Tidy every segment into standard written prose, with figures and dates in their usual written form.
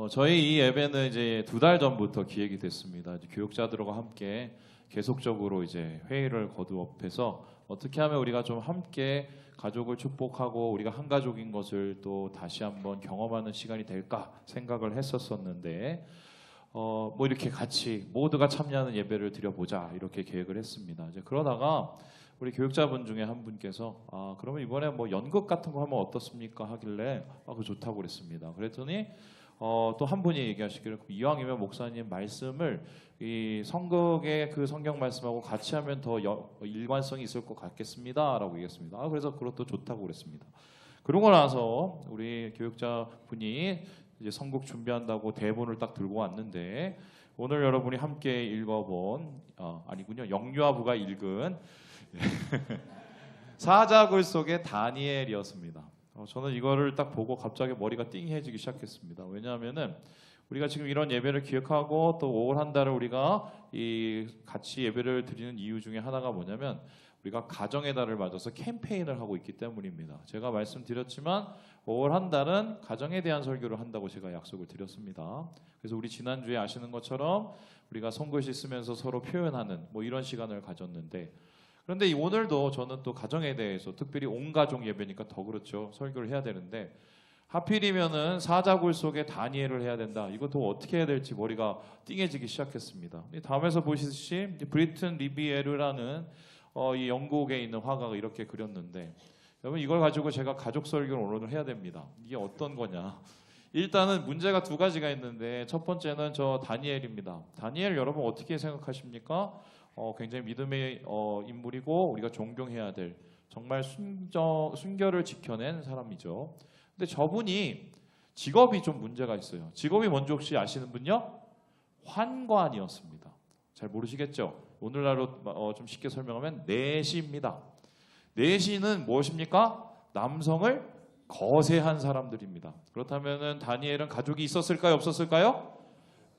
저희 이 예배는 이제 2달 전부터 기획이 됐습니다. 이제 교육자들과 함께 계속적으로 이제 회의를 거듭해서 어떻게 하면 우리가 좀 함께 가족을 축복하고 우리가 한 가족인 것을 또 다시 한번 경험하는 시간이 될까 생각을 했었었는데 뭐 이렇게 같이 모두가 참여하는 예배를 드려보자 이렇게 계획을 했습니다. 이제 그러다가 우리 교육자분 중에 한 분께서 그러면 이번에 뭐 연극 같은 거 하면 어떻습니까 하길래 그거 좋다고 그랬습니다. 그랬더니 또 한 분이 얘기하시기를 이왕이면 목사님 말씀을 이 성극의 그 성경 말씀하고 같이 하면 더 일관성이 있을 것 같겠습니다라고 얘기했습니다. 그래서 그것도 좋다고 그랬습니다. 그러고 나서 우리 교육자 분이 이제 성극 준비한다고 대본을 딱 들고 왔는데 오늘 여러분이 함께 읽어본 아니군요 영유아부가 읽은 사자굴 속의 다니엘이었습니다. 저는 이거를 딱 보고 갑자기 머리가 띵해지기 시작했습니다. 왜냐하면은 우리가 지금 이런 예배를 기억하고 또 5월 한 달을 우리가 이 같이 예배를 드리는 이유 중에 하나가 뭐냐면 우리가 가정의 달을 맞아서 캠페인을 하고 있기 때문입니다. 제가 말씀드렸지만 5월 한 달은 가정에 대한 설교를 한다고 제가 약속을 드렸습니다. 그래서 우리 지난주에 아시는 것처럼 우리가 손글씨 쓰면서 서로 표현하는 뭐 이런 시간을 가졌는데 그런데 오늘도 저는 또 가정에 대해서 특별히 온 가족 예배니까 더 그렇죠. 설교를 해야 되는데 하필이면은 사자굴 속에 다니엘을 해야 된다. 이것도 어떻게 해야 될지 머리가 띵해지기 시작했습니다. 다음에서 보시듯이 브리튼 리비에르라는 이 영국에 있는 화가가 이렇게 그렸는데 여러분 이걸 가지고 제가 가족 설교를 오늘 해야 됩니다. 이게 어떤 거냐? 일단은 문제가 두 가지가 있는데 첫 번째는 저 다니엘입니다. 다니엘 여러분 어떻게 생각하십니까? 굉장히 믿음의 인물이고 우리가 존경해야 될 정말 순결을 지켜낸 사람이죠. 근데 저분이 직업이 좀 문제가 있어요. 직업이 뭔지 혹시 아시는 분요? 환관이었습니다. 잘 모르시겠죠? 오늘날로 좀 쉽게 설명하면 내시입니다. 내시는 무엇입니까? 남성을 거세한 사람들입니다. 그렇다면 다니엘은 가족이 있었을까요? 없었을까요?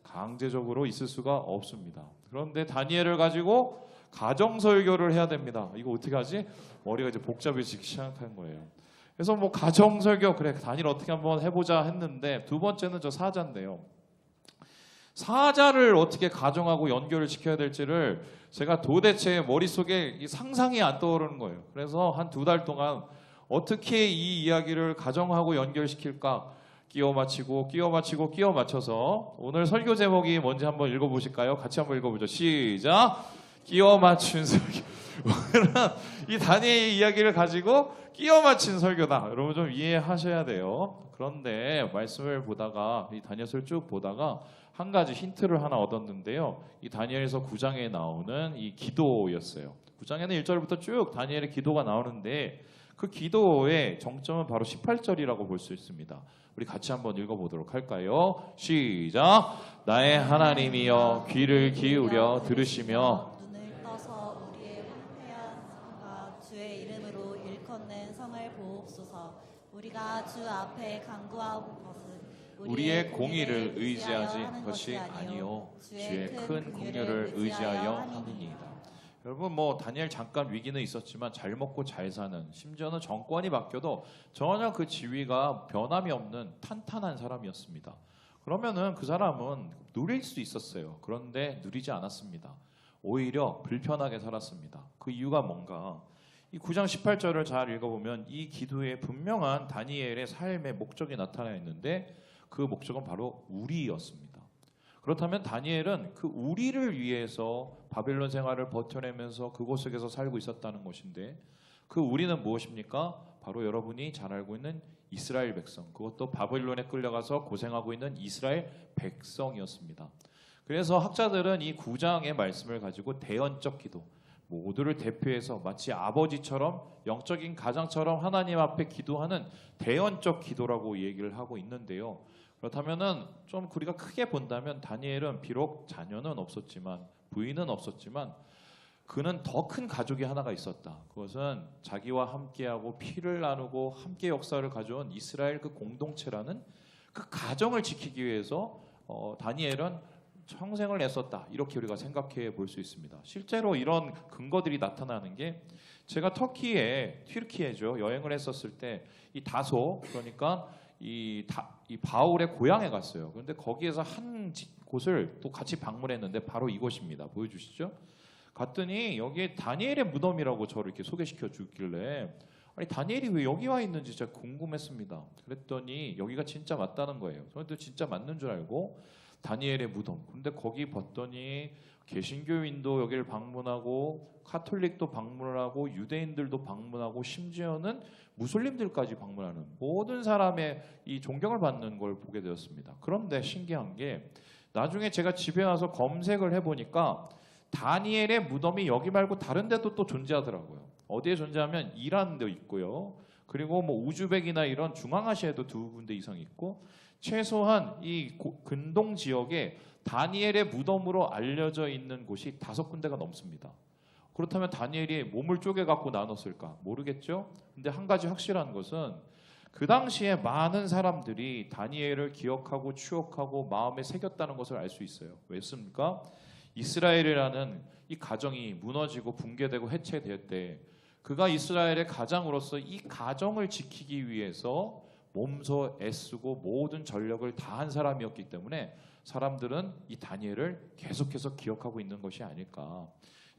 강제적으로 있을 수가 없습니다. 그런데 다니엘을 가지고 가정설교를 해야 됩니다. 이거 어떻게 하지? 머리가 이제 복잡해지기 시작한 거예요. 그래서 뭐 가정설교 그래 다니엘 어떻게 한번 해보자 했는데 두 번째는 저 사자인데요. 사자를 어떻게 가정하고 연결을 시켜야 될지를 제가 도대체 머릿속에 상상이 안 떠오르는 거예요. 그래서 한 2달 동안 어떻게 이 이야기를 가정하고 연결시킬까 끼워 맞춰서 오늘 설교 제목이 뭔지 한번 읽어보실까요? 같이 한번 읽어보죠. 시작! 끼워 맞춘 설교. 오늘은 이 다니엘의 이야기를 가지고 끼워 맞춘 설교다. 여러분 좀 이해하셔야 돼요. 그런데 말씀을 보다가 이 다니엘서를 쭉 보다가 한 가지 힌트를 하나 얻었는데요. 이 다니엘서 9장에 나오는 이 기도였어요. 9장에는 1절부터 쭉 다니엘의 기도가 나오는데 그 기도의 정점은 바로 18절이라고 볼 수 있습니다. 우리 같이 한번 읽어보도록 할까요? 시작! 나의 하나님이여 귀를 기울여 들으시며 눈을 떠서 우리의 황폐한 성과 주의 이름으로 일컫는 성을 보옵소서. 우리가 주 앞에 간구하고 것은 우리의 공의를 의지하지 것이 아니요 주의 큰 긍휼을 의지하여 함이니이다. 여러분 뭐 다니엘 잠깐 위기는 있었지만 잘 먹고 잘 사는 심지어는 정권이 바뀌어도 전혀 그 지위가 변함이 없는 탄탄한 사람이었습니다. 그러면은 그 사람은 누릴 수 있었어요. 그런데 누리지 않았습니다. 오히려 불편하게 살았습니다. 그 이유가 뭔가 이 9장 18절을 잘 읽어보면 이 기도에 분명한 다니엘의 삶의 목적이 나타나 있는데 그 목적은 바로 우리였습니다. 그렇다면 다니엘은 그 우리를 위해서 바벨론 생활을 버텨내면서 그곳 속에서 살고 있었다는 것인데 그 우리는 무엇입니까? 바로 여러분이 잘 알고 있는 이스라엘 백성, 그것도 바벨론에 끌려가서 고생하고 있는 이스라엘 백성이었습니다. 그래서 학자들은 이 9장의 말씀을 가지고 대언적 기도, 모두를 대표해서 마치 아버지처럼 영적인 가장처럼 하나님 앞에 기도하는 대언적 기도라고 얘기를 하고 있는데요. 그렇다면은 좀 우리가 크게 본다면 다니엘은 비록 자녀는 없었지만 부인은 없었지만 그는 더 큰 가족이 하나가 있었다. 그것은 자기와 함께하고 피를 나누고 함께 역사를 가져온 이스라엘 그 공동체라는 그 가정을 지키기 위해서 다니엘은 평생을 애썼다. 이렇게 우리가 생각해 볼 수 있습니다. 실제로 이런 근거들이 나타나는 게 제가 튀르키예죠 여행을 했었을 때 이 다소 그러니까 이 바울의 고향에 갔어요. 그런데 거기에서 한 곳을 또 같이 방문했는데 바로 이곳입니다. 보여주시죠. 갔더니 여기에 다니엘의 무덤이라고 저를 이렇게 소개시켜 주길래 아니 다니엘이 왜 여기 와 있는지 진짜 궁금했습니다. 그랬더니 여기가 진짜 맞다는 거예요. 저는 진짜 맞는 줄 알고 다니엘의 무덤. 근데 거기 봤더니 개신교인도 여기를 방문하고 카톨릭도 방문을 하고 유대인들도 방문하고 심지어는 무슬림들까지 방문하는 모든 사람의 이 존경을 받는 걸 보게 되었습니다. 그런데 신기한 게 나중에 제가 집에 와서 검색을 해보니까 다니엘의 무덤이 여기 말고 다른 데도 또 존재하더라고요. 어디에 존재하면 이란도 있고요. 그리고 뭐 우즈벡이나 이런 중앙아시아에도 2군데 이상 있고 최소한 이 근동 지역에 다니엘의 무덤으로 알려져 있는 곳이 5군데가 넘습니다. 그렇다면 다니엘이 몸을 쪼개 갖고 나눴을까? 모르겠죠. 근데 한 가지 확실한 것은 그 당시에 많은 사람들이 다니엘을 기억하고 추억하고 마음에 새겼다는 것을 알 수 있어요. 왜습니까? 이스라엘이라는 이 가정이 무너지고 붕괴되고 해체될 때 그가 이스라엘의 가장으로서 이 가정을 지키기 위해서 몸소 애쓰고 모든 전력을 다한 사람이었기 때문에 사람들은 이 다니엘을 계속해서 기억하고 있는 것이 아닐까.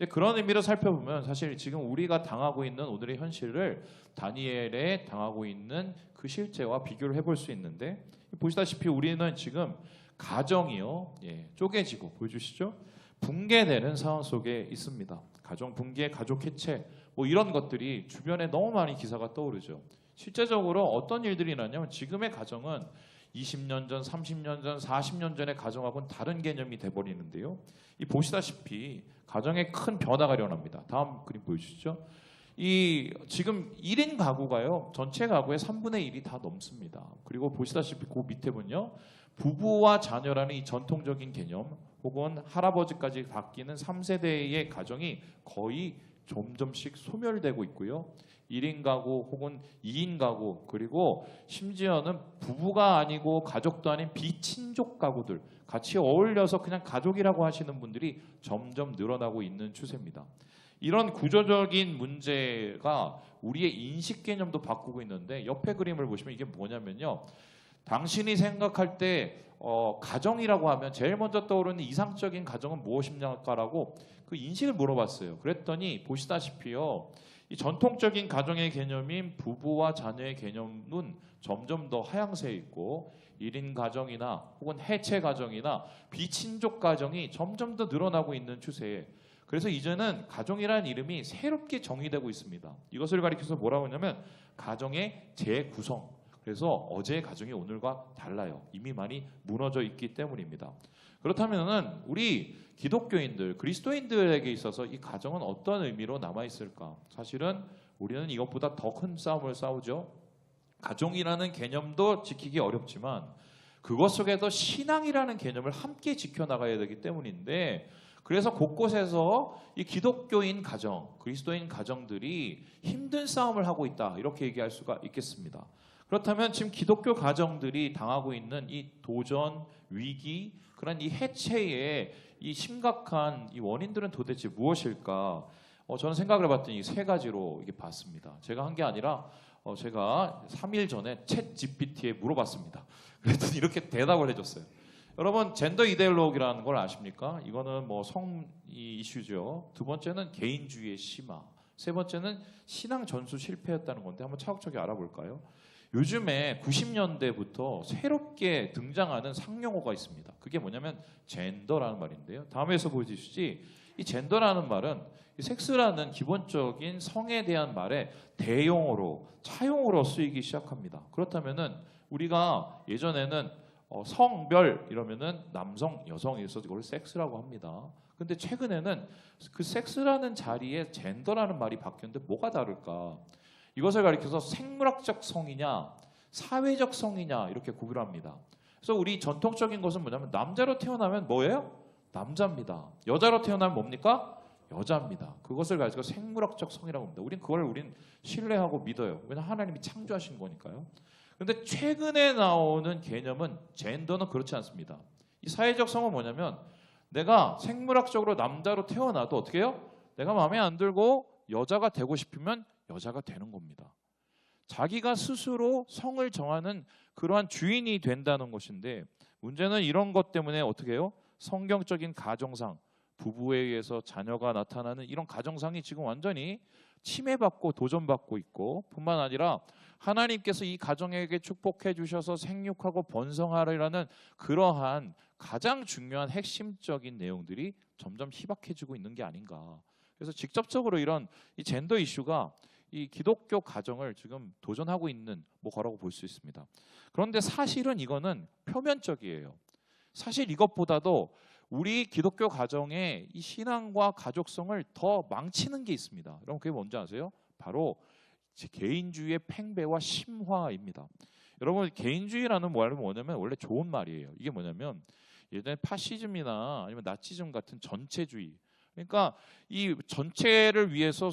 그런 의미로 살펴보면 사실 지금 우리가 당하고 있는 오늘의 현실을 다니엘에 당하고 있는 그 실제와 비교를 해볼 수 있는데 보시다시피 우리는 지금 가정이요 쪼개지고 보여주시죠. 붕괴되는 상황 속에 있습니다. 가정 붕괴, 가족 해체 뭐 이런 것들이 주변에 너무 많이 기사가 떠오르죠. 실제적으로 어떤 일들이 나냐면 지금의 가정은 20년 전, 30년 전, 40년 전의 가정하고는 다른 개념이 돼버리는데요. 이 보시다시피 가정에 큰 변화가 일어납니다. 다음 그림 보여주시죠. 이 지금 1인 가구가요. 전체 가구의 3분의 1이 다 넘습니다. 그리고 보시다시피 그 밑에 보면요. 부부와 자녀라는 이 전통적인 개념 혹은 할아버지까지 바뀌는 3세대의 가정이 거의 점점씩 소멸되고 있고요. 1인 가구 혹은 2인 가구 그리고 심지어는 부부가 아니고 가족도 아닌 비친족 가구들 같이 어울려서 그냥 가족이라고 하시는 분들이 점점 늘어나고 있는 추세입니다. 이런 구조적인 문제가 우리의 인식 개념도 바꾸고 있는데 옆에 그림을 보시면 이게 뭐냐면요. 당신이 생각할 때 가정이라고 하면 제일 먼저 떠오르는 이상적인 가정은 무엇입니까라고 그 인식을 물어봤어요. 그랬더니 보시다시피요. 이 전통적인 가정의 개념인 부부와 자녀의 개념은 점점 더 하향세에 있고 1인 가정이나 혹은 해체 가정이나 비친족 가정이 점점 더 늘어나고 있는 추세에 그래서 이제는 가정이라는 이름이 새롭게 정의되고 있습니다. 이것을 가리켜서 뭐라고 하냐면 가정의 재구성. 그래서 어제의 가정이 오늘과 달라요. 이미 많이 무너져 있기 때문입니다. 그렇다면 우리 기독교인들, 그리스도인들에게 있어서 이 가정은 어떤 의미로 남아있을까? 사실은 우리는 이것보다 더 큰 싸움을 싸우죠. 가정이라는 개념도 지키기 어렵지만 그것 속에도 신앙이라는 개념을 함께 지켜나가야 되기 때문인데 그래서 곳곳에서 이 기독교인 가정, 그리스도인 가정들이 힘든 싸움을 하고 있다. 이렇게 얘기할 수가 있겠습니다. 그렇다면 지금 기독교 가정들이 당하고 있는 이 도전, 위기, 그런 이 해체의 이 심각한 이 원인들은 도대체 무엇일까? 저는 생각을 해봤더니 3가지로 이게 봤습니다. 제가 한 게 아니라 제가 3일 전에 챗 GPT에 물어봤습니다. 그랬더니 이렇게 대답을 해줬어요. 여러분 젠더 이데올로기라는 걸 아십니까? 이거는 뭐 성 이슈죠. 2번째는 개인주의의 심화. 3번째는 신앙 전수 실패였다는 건데 한번 차곡차곡 알아볼까요? 요즘에 90년대부터 새롭게 등장하는 상용어가 있습니다. 그게 뭐냐면 젠더라는 말인데요. 다음에서 보여주시지 이 젠더라는 말은 이 섹스라는 기본적인 성에 대한 말에 대용어로 차용어로 쓰이기 시작합니다. 그렇다면은 우리가 예전에는 성별 이러면은 남성, 여성에서 이걸 섹스라고 합니다. 근데 최근에는 그 섹스라는 자리에 젠더라는 말이 바뀌었는데 뭐가 다를까? 이것을 가리켜서 생물학적 성이냐 사회적 성이냐 이렇게 구분합니다. 그래서 우리 전통적인 것은 뭐냐면 남자로 태어나면 뭐예요? 남자입니다. 여자로 태어나면 뭡니까? 여자입니다. 그것을 가지고 생물학적 성이라고 합니다. 우린 신뢰하고 믿어요. 왜냐하면 하나님이 창조하신 거니까요. 그런데 최근에 나오는 개념은 젠더는 그렇지 않습니다. 이 사회적 성은 뭐냐면 내가 생물학적으로 남자로 태어나도 어떻게 해요? 내가 마음에 안 들고 여자가 되고 싶으면 여자가 되는 겁니다. 자기가 스스로 성을 정하는 그러한 주인이 된다는 것인데, 문제는 이런 것 때문에 어떻게 해요? 성경적인 가정상, 부부에 의해서 자녀가 나타나는 이런 가정상이 지금 완전히 침해받고 도전받고 있고, 뿐만 아니라 하나님께서 이 가정에게 축복해 주셔서 생육하고 번성하리라는 그러한 가장 중요한 핵심적인 내용들이 점점 희박해지고 있는 게 아닌가. 그래서 직접적으로 이런 이 젠더 이슈가 이 기독교 가정을 지금 도전하고 있는 거라고 볼 수 있습니다. 그런데 사실은 이거는 표면적이에요. 사실 이것보다도 우리 기독교 가정의 이 신앙과 가족성을 더 망치는 게 있습니다. 여러분 그게 뭔지 아세요? 바로 개인주의의 팽배와 심화입니다. 여러분 개인주의라는 말은 뭐냐면 원래 좋은 말이에요. 이게 뭐냐면 예전에 파시즘이나 아니면 나치즘 같은 전체주의, 그러니까 이 전체를 위해서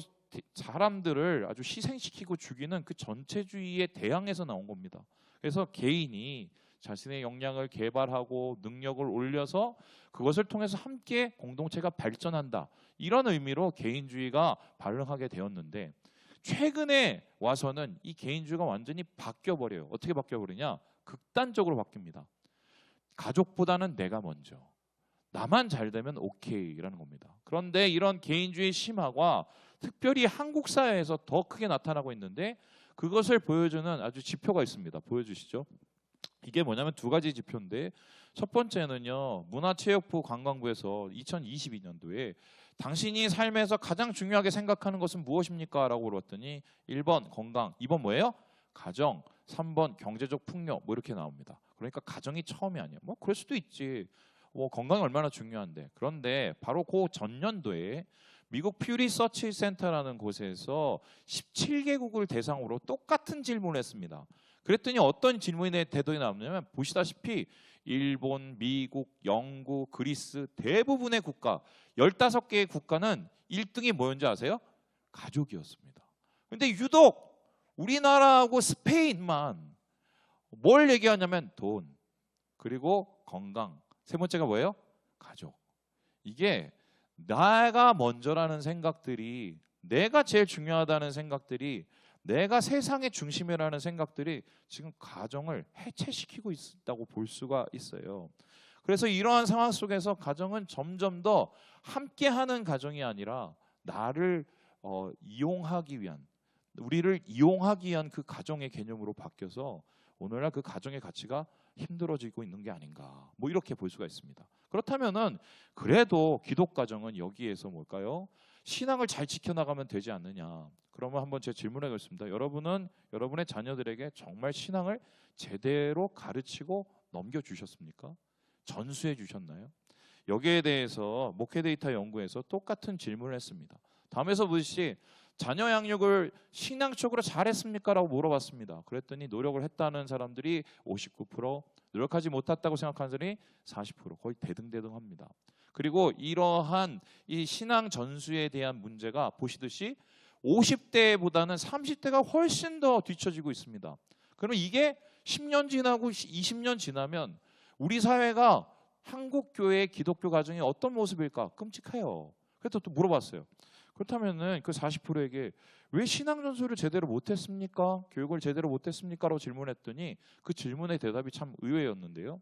사람들을 아주 희생시키고 죽이는 그 전체주의에 대항해서 나온 겁니다. 그래서 개인이 자신의 역량을 개발하고 능력을 올려서 그것을 통해서 함께 공동체가 발전한다, 이런 의미로 개인주의가 발흥하게 되었는데, 최근에 와서는 이 개인주의가 완전히 바뀌어버려요. 어떻게 바뀌어버리냐? 극단적으로 바뀝니다. 가족보다는 내가 먼저, 나만 잘 되면 오케이라는 겁니다. 그런데 이런 개인주의 심화가 특별히 한국 사회에서 더 크게 나타나고 있는데, 그것을 보여주는 아주 지표가 있습니다. 보여주시죠. 이게 뭐냐면 두 가지 지표인데, 첫 번째는요, 문화체육부 관광부에서 2022년도에 당신이 삶에서 가장 중요하게 생각하는 것은 무엇입니까? 라고 물었더니 1번 건강, 2번 뭐예요? 가정, 3번 경제적 풍요, 이렇게 나옵니다. 그러니까 가정이 처음이 아니에요. 그럴 수도 있지. 건강이 얼마나 중요한데. 그런데 바로 그 전년도에 미국 퓨 리서치 센터라는 곳에서 17개국을 대상으로 똑같은 질문을 했습니다. 그랬더니 어떤 질문의 대답이 나오냐면, 보시다시피 일본, 미국, 영국, 그리스 대부분의 국가, 15개의 국가는 1등이 뭐였는지 아세요? 가족이었습니다. 근데 유독 우리나라하고 스페인만 뭘 얘기하냐면 돈, 그리고 건강, 세 번째가 뭐예요? 가족. 이게 나가 먼저라는 생각들이, 내가 제일 중요하다는 생각들이, 내가 세상의 중심이라는 생각들이 지금 가정을 해체시키고 있다고 볼 수가 있어요. 그래서 이러한 상황 속에서 가정은 점점 더 함께하는 가정이 아니라 나를 이용하기 위한, 우리를 이용하기 위한 그 가정의 개념으로 바뀌어서 오늘날 그 가정의 가치가 힘들어지고 있는 게 아닌가, 이렇게 볼 수가 있습니다. 그렇다면은 그래도 기독 가정은 여기에서 뭘까요? 신앙을 잘 지켜나가면 되지 않느냐. 그러면 한번 제가 질문하겠습니다. 여러분은 여러분의 자녀들에게 정말 신앙을 제대로 가르치고 넘겨주셨습니까? 전수해 주셨나요? 여기에 대해서 목회데이터 연구에서 똑같은 질문을 했습니다. 다음에서 묻듯이 자녀 양육을 신앙적으로 잘했습니까? 라고 물어봤습니다. 그랬더니 노력을 했다는 사람들이 59%, 노력하지 못했다고 생각하는 사람이 40%, 거의 대등대등합니다. 그리고 이러한 이 신앙 전수에 대한 문제가 보시듯이 50대보다는 30대가 훨씬 더 뒤처지고 있습니다. 그러면 이게 10년 지나고 20년 지나면 우리 사회가 한국 교회의 기독교 가정이 어떤 모습일까? 끔찍해요. 그래서 또 물어봤어요. 그렇다면은 그 40%에게 왜 신앙 전수를 제대로 못했습니까? 교육을 제대로 못했습니까? 라고 질문했더니 그 질문의 대답이 참 의외였는데요.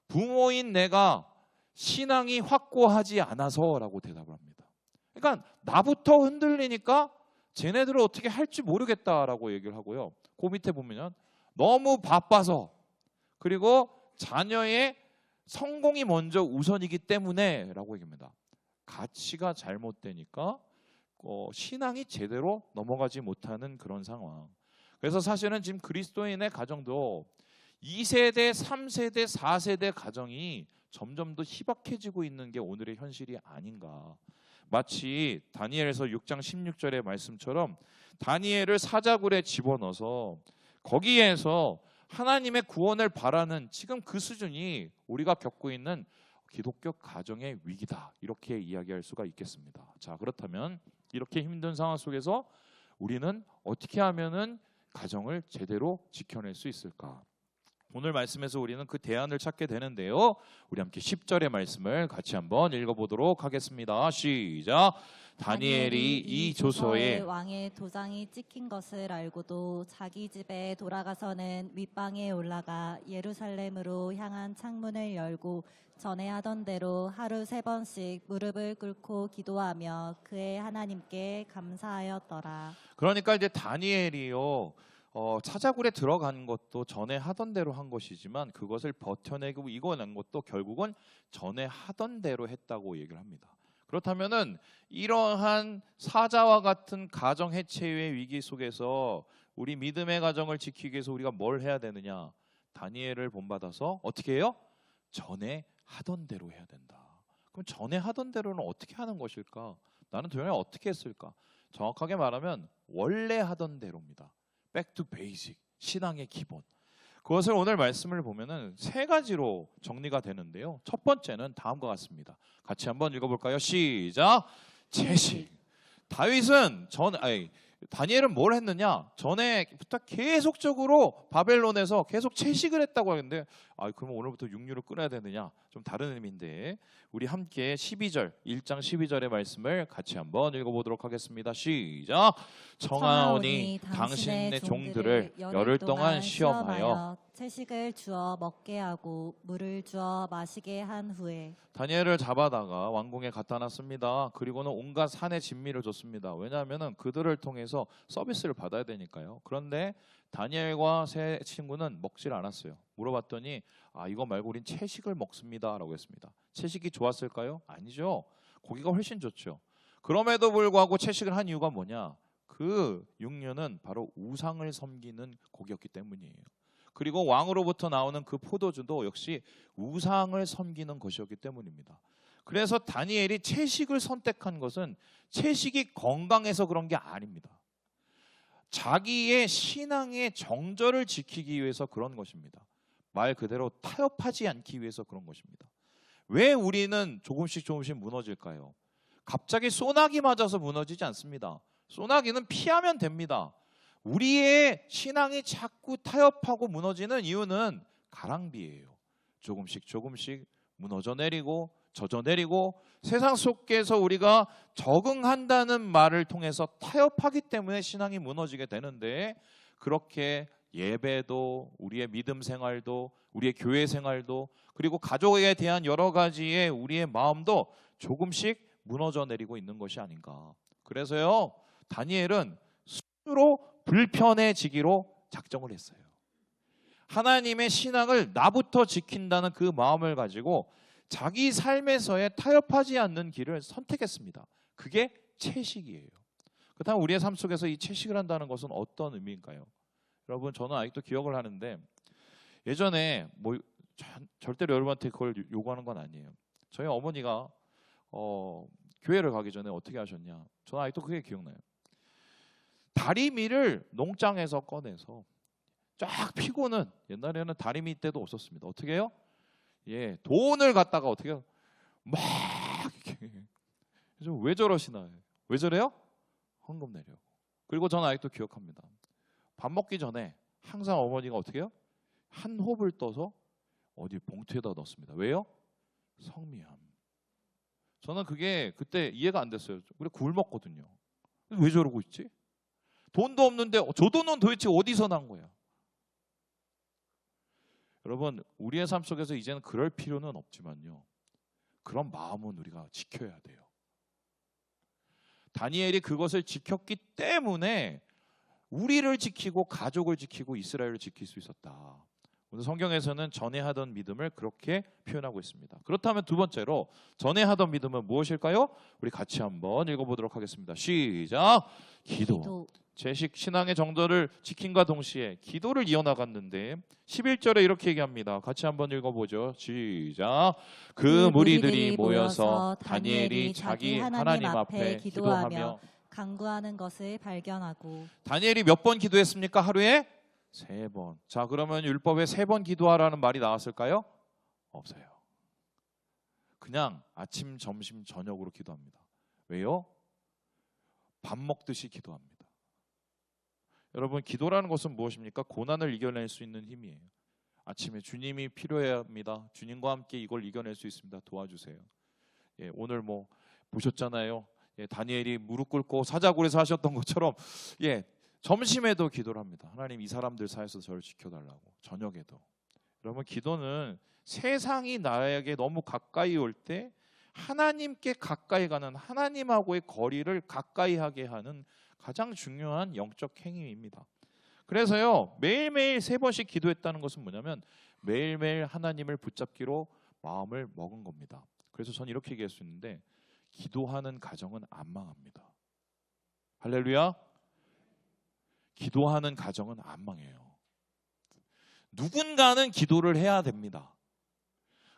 부모인 내가 신앙이 확고하지 않아서라고 대답을 합니다. 그러니까 나부터 흔들리니까 쟤네들을 어떻게 할지 모르겠다라고 얘기를 하고요. 그 밑에 보면 너무 바빠서, 그리고 자녀의 성공이 먼저 우선이기 때문에 라고 얘기합니다. 가치가 잘못되니까 신앙이 제대로 넘어가지 못하는 그런 상황. 그래서 사실은 지금 그리스도인의 가정도 2세대, 3세대, 4세대 가정이 점점 더 희박해지고 있는 게 오늘의 현실이 아닌가. 마치 다니엘에서 6장 16절의 말씀처럼 다니엘을 사자굴에 집어넣어서 거기에서 하나님의 구원을 바라는 지금 그 수준이 우리가 겪고 있는 기독교 가정의 위기다, 이렇게 이야기할 수가 있겠습니다. 자, 그렇다면 이렇게 힘든 상황 속에서 우리는 어떻게 하면은 가정을 제대로 지켜낼 수 있을까? 오늘 말씀에서 우리는 그 대안을 찾게 되는데요. 우리 함께 10절의 말씀을 같이 한번 읽어보도록 하겠습니다. 시작. 다니엘이 이 조서에 왕의 도장이 찍힌 것을 알고도 자기 집에 돌아가서는 윗방에 올라가 예루살렘으로 향한 창문을 열고 전에 하던 대로 하루 3번씩 무릎을 꿇고 기도하며 그의 하나님께 감사하였더라. 그러니까 이제 다니엘이요. 차자굴에 들어간 것도 전에 하던 대로 한 것이지만 그것을 버텨내고 이겨낸 것도 결국은 전에 하던 대로 했다고 얘기를 합니다. 그렇다면은 이러한 사자와 같은 가정 해체의 위기 속에서 우리 믿음의 가정을 지키기 위해서 우리가 뭘 해야 되느냐? 다니엘을 본받아서 어떻게 해요? 전에 하던 대로 해야 된다. 그럼 전에 하던 대로는 어떻게 하는 것일까? 나는 도대체 어떻게 했을까? 정확하게 말하면 원래 하던 대로입니다. Back to basic, 신앙의 기본. 그것을 오늘 말씀을 보면은 3가지로 정리가 되는데요. 첫 번째는 다음과 같습니다. 같이 한번 읽어볼까요? 시작. 채식. 다니엘은 뭘 했느냐? 전에부터 계속적으로 바벨론에서 계속 채식을 했다고 하는데, 그러면 오늘부터 육류를 끊어야 되느냐? 좀 다른 의미인데, 우리 함께 1장 12절의 말씀을 같이 한번 읽어보도록 하겠습니다. 시작. 청하오니 당신의 종들을 열흘 동안 시험하여 채식을 주어 먹게 하고 물을 주어 마시게 한 후에 다니엘을 잡아다가 왕궁에 갖다 놨습니다. 그리고는 온갖 산의 진미를 줬습니다. 왜냐하면 그들을 통해서 서비스를 받아야 되니까요. 그런데 다니엘과 세 친구는 먹질 않았어요. 물어봤더니 이거 말고 우린 채식을 먹습니다 라고 했습니다. 채식이 좋았을까요? 아니죠. 고기가 훨씬 좋죠. 그럼에도 불구하고 채식을 한 이유가 뭐냐? 그 육류는 바로 우상을 섬기는 고기였기 때문이에요. 그리고 왕으로부터 나오는 그 포도주도 역시 우상을 섬기는 것이었기 때문입니다. 그래서 다니엘이 채식을 선택한 것은 채식이 건강해서 그런 게 아닙니다. 자기의 신앙의 정절을 지키기 위해서 그런 것입니다. 말 그대로 타협하지 않기 위해서 그런 것입니다. 왜 우리는 조금씩 무너질까요? 갑자기 소나기 맞아서 무너지지 않습니다. 소나기는 피하면 됩니다. 우리의 신앙이 자꾸 타협하고 무너지는 이유는 가랑비예요. 조금씩 무너져 내리고 젖어 내리고 세상 속에서 우리가 적응한다는 말을 통해서 타협하기 때문에 신앙이 무너지게 되는데, 그렇게 예배도 우리의 믿음 생활도 우리의 교회 생활도 그리고 가족에 대한 여러 가지의 우리의 마음도 조금씩 무너져 내리고 있는 것이 아닌가. 그래서요, 다니엘은 스스로 불편해지기로 작정을 했어요. 하나님의 신앙을 나부터 지킨다는 그 마음을 가지고 자기 삶에서의 타협하지 않는 길을 선택했습니다. 그게 채식이에요. 그렇다면 우리의 삶 속에서 이 채식을 한다는 것은 어떤 의미인가요? 여러분, 저는 아직도 기억을 하는데, 예전에 절대로 여러분한테 그걸 요구하는 건 아니에요. 저희 어머니가 교회를 가기 전에 어떻게 하셨냐? 저는 아직도 그게 기억나요. 다리미를 농장에서 꺼내서 쫙 피고는, 옛날에는 다리미 때도 없었습니다. 어떻게 해요? 돈을 갖다가 어떻게 해요? 막 이렇게. 왜 저러시나? 왜 저래요? 헌금 내려고. 그리고 저는 아직도 기억합니다. 밥 먹기 전에 항상 어머니가 어떻게 해요? 한 홉을 떠서 어디 봉투에다 넣습니다. 왜요? 성미함. 저는 그게 그때 이해가 안 됐어요. 우리 굶었거든요. 왜 저러고 있지? 돈도 없는데 저 돈은 도대체 어디서 난 거야? 여러분, 우리의 삶 속에서 이제는 그럴 필요는 없지만요, 그런 마음은 우리가 지켜야 돼요. 다니엘이 그것을 지켰기 때문에 우리를 지키고 가족을 지키고 이스라엘을 지킬 수 있었다. 오늘 성경에서는 전에 하던 믿음을 그렇게 표현하고 있습니다. 그렇다면 두 번째로 전에 하던 믿음은 무엇일까요? 우리 같이 한번 읽어보도록 하겠습니다. 시작. 기도. 채식 신앙의 정도를 지킴과 동시에 기도를 이어나갔는데 11절에 이렇게 얘기합니다. 같이 한번 읽어보죠. 시작. 그 무리들이 모여서 다니엘이 자기 하나님 앞에 기도하며 간구하는 것을 발견하고. 다니엘이 몇 번 기도했습니까? 하루에 3번. 자, 그러면 율법에 3번 기도하라는 말이 나왔을까요? 없어요. 그냥 아침, 점심, 저녁으로 기도합니다. 왜요? 밥 먹듯이 기도합니다. 여러분, 기도라는 것은 무엇입니까? 고난을 이겨낼 수 있는 힘이에요. 아침에 주님이 필요합니다. 주님과 함께 이걸 이겨낼 수 있습니다. 도와주세요. 예, 오늘 뭐 보셨잖아요. 예, 다니엘이 무릎 꿇고 사자굴에서 하셨던 것처럼 예, 점심에도 기도를 합니다. 하나님 이 사람들 사이에서 저를 지켜달라고. 저녁에도. 여러분 기도는 세상이 나에게 너무 가까이 올 때 하나님께 가까이 가는 하나님하고의 거리를 가까이 하게 하는 가장 중요한 영적 행위입니다. 그래서요 매일매일 3번씩 기도했다는 것은 뭐냐면 매일매일 하나님을 붙잡기로 마음을 먹은 겁니다. 그래서 저는 이렇게 얘기할 수 있는데 기도하는 가정은 안 망합니다. 할렐루야. 기도하는 가정은 안 망해요. 누군가는 기도를 해야 됩니다.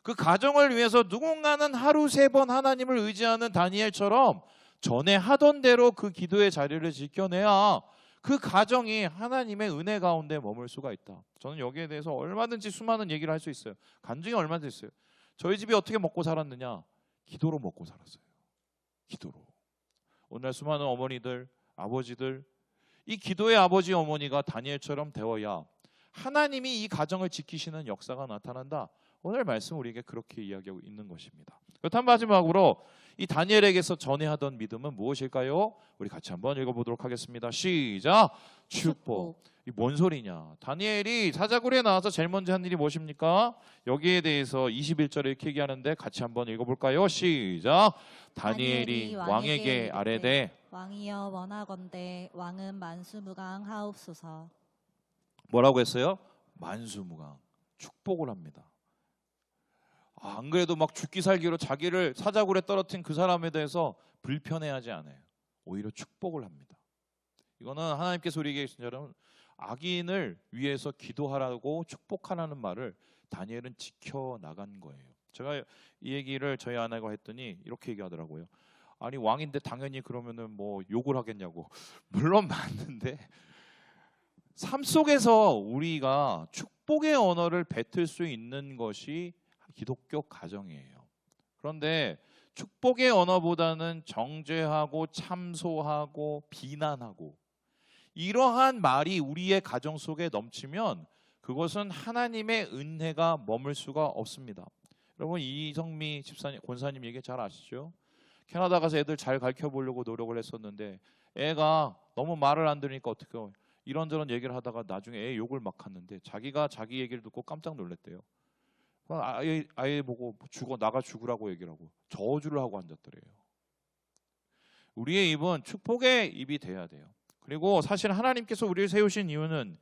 그 가정을 위해서 누군가는 하루 3번 하나님을 의지하는 다니엘처럼 전에 하던 대로 그 기도의 자리를 지켜내야 그 가정이 하나님의 은혜 가운데 머물 수가 있다. 저는 여기에 대해서 얼마든지 수많은 얘기를 할 수 있어요. 간증이 얼마든지 있어요. 저희 집이 어떻게 먹고 살았느냐? 기도로 먹고 살았어요. 기도로. 오늘 수많은 어머니들, 아버지들, 이 기도의 아버지 어머니가 다니엘처럼 되어야 하나님이 이 가정을 지키시는 역사가 나타난다. 오늘 말씀 우리에게 그렇게 이야기하고 있는 것입니다. 그렇다면 마지막으로 이 다니엘에게서 전해하던 믿음은 무엇일까요? 우리 같이 한번 읽어보도록 하겠습니다. 시작! 축복. 이 뭔 소리냐? 다니엘이 사자굴에 나와서 제일 먼저 한 일이 무엇입니까? 여기에 대해서 21절에 이렇게 얘기하는데 같이 한번 읽어볼까요? 시작! 다니엘이 왕에게 아뢰되 왕이여 원하건대 왕은 만수무강하옵소서. 뭐라고 했어요? 만수무강. 축복을 합니다. 안 그래도 막 죽기 살기로 자기를 사자굴에 떨어뜨린 그 사람에 대해서 불편해하지 않아요. 오히려 축복을 합니다. 이거는 하나님께서 우리에게 여러분 악인을 위해서 기도하라고 축복하라는 말을 다니엘은 지켜나간 거예요. 제가 이 얘기를 저희 아내가 했더니 이렇게 얘기하더라고요. 아니 왕인데 당연히 그러면은 뭐 욕을 하겠냐고. 물론 맞는데 삶 속에서 우리가 축복의 언어를 뱉을 수 있는 것이 기독교 가정이에요. 그런데 축복의 언어보다는 정죄하고 참소하고 비난하고 이러한 말이 우리의 가정 속에 넘치면 그것은 하나님의 은혜가 머물 수가 없습니다. 여러분 이성미 집사님, 권사님 얘기 잘 아시죠? 캐나다 가서 애들 잘 가르쳐 보려고 노력을 했었는데 애가 너무 말을 안 들으니까 어떻게 이런저런 얘기를 하다가 나중에 애 욕을 막 하는데 자기가 자기 얘기를 듣고 깜짝 놀랐대요. 아예 보고 나가 죽으라고 얘기를 하고 저주를 하고 앉았더래요. 우리의 입은 축복의 입이 돼야 돼요. 그리고 사실 하나님께서 우리를 세우신 이유는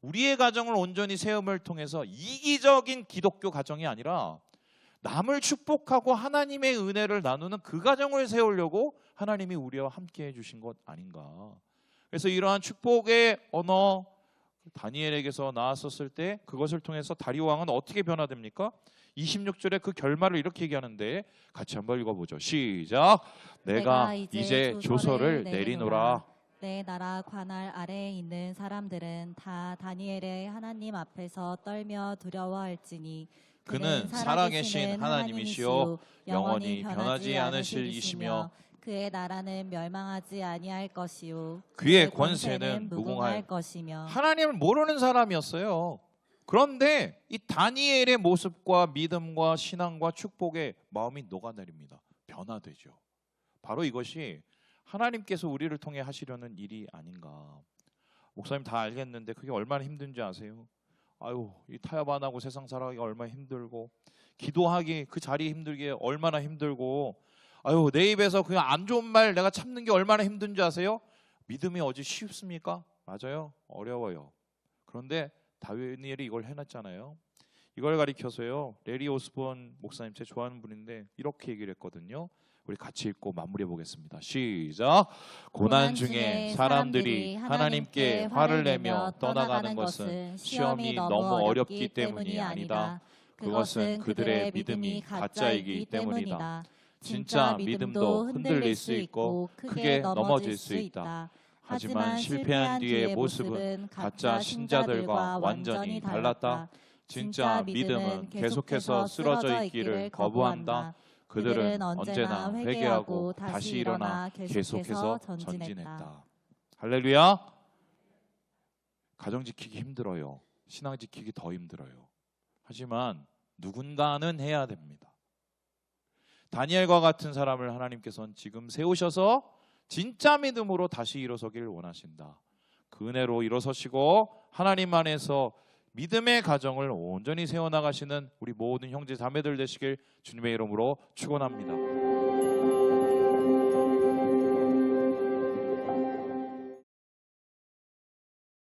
우리의 가정을 온전히 세움을 통해서 이기적인 기독교 가정이 아니라 남을 축복하고 하나님의 은혜를 나누는 그 가정을 세우려고 하나님이 우리와 함께 해주신 것 아닌가. 그래서 이러한 축복의 언어 다니엘에게서 나왔었을 때 그것을 통해서 다리오 왕은 어떻게 변화됩니까? 26절에 그 결말을 이렇게 얘기하는데 같이 한번 읽어보죠. 시작! 내가 이제 조서를 내리노라. 내 나라 관할 아래에 있는 사람들은 다 다니엘의 하나님 앞에서 떨며 두려워할지니 그는 살아계신 하나님이시요 영원히 변하지 않으실 이시며 그의 나라는 멸망하지 아니할 것이요 그의 권세는 무궁할 것이며. 하나님을 모르는 사람이었어요. 그런데 이 다니엘의 모습과 믿음과 신앙과 축복에 마음이 녹아내립니다. 변화되죠. 바로 이것이 하나님께서 우리를 통해 하시려는 일이 아닌가. 목사님 다 알겠는데 그게 얼마나 힘든지 아세요? 아유, 이 타협 안 하고 세상 살아가기가 얼마나 힘들고 기도하기 그 자리에 힘들게 얼마나 힘들고 아유 내 입에서 그냥 안 좋은 말 내가 참는 게 얼마나 힘든지 아세요? 믿음이 어찌 쉽습니까? 맞아요. 어려워요. 그런데 다니엘이 이걸 해놨잖아요. 이걸 가리켜서요. 레리 오스본 목사님 제 좋아하는 분인데 이렇게 얘기를 했거든요. 우리 같이 읽고 마무리해 보겠습니다. 시작. 고난 중에 사람들이 하나님께 화를 내며 떠나가는 것은 시험이 너무 어렵기 때문이 아니다. 그것은 그들의 믿음이 가짜이기 때문이다. 진짜 믿음도 흔들릴 수 있고 크게 넘어질 수 있다. 하지만 실패한 뒤의 모습은 가짜 신자들과 완전히 달랐다. 진짜 믿음은 계속해서 쓰러져 있기를 거부한다. 그들은 언제나 회개하고 다시 일어나 계속해서 전진했다. 할렐루야. 가정 지키기 힘들어요. 신앙 지키기 더 힘들어요. 하지만 누군가는 해야 됩니다. 다니엘과 같은 사람을 하나님께서는 지금 세우셔서 진짜 믿음으로 다시 일어서기를 원하신다. 그 은혜로 일어서시고 하나님 안에서 믿음의 가정을 온전히 세워나가시는 우리 모든 형제 자매들 되시길 주님의 이름으로 축원합니다.